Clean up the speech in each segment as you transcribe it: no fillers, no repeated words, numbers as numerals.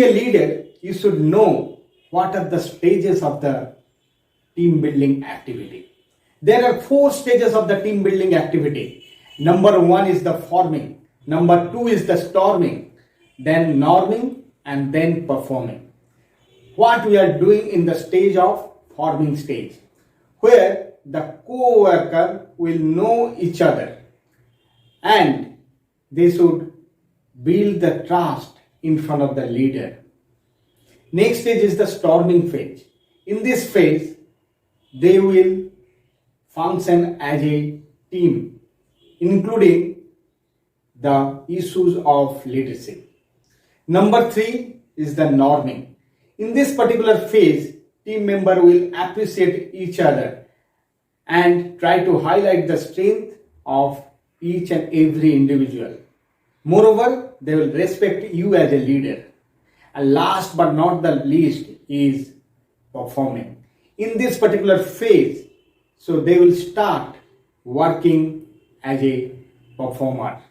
Being a leader, you should know what are the stages of the team building activity. There are 4 stages of the team building activity. Number 1 is the forming. Number 2 is the storming. Then norming and then performing. What we are doing in the stage of forming stage, where the co-worker will know each other and they should build the trust in front of the leader. Next stage is the storming phase. In this phase, they will function as a team, including the issues of leadership. Number 3 is the norming. In this particular phase, team member will appreciate each other and try to highlight the strength of each and every individual. Moreover, they will respect you as a leader. And last but not the least is performing. In this particular phase, so they will start working as a performer.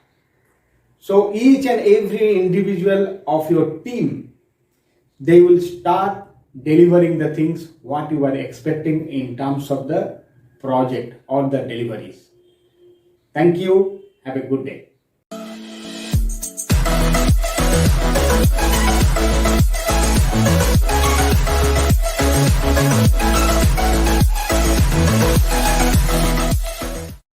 So each and every individual of your team, they will start delivering the things what you are expecting in terms of the project or the deliveries. Thank you. Have a good day.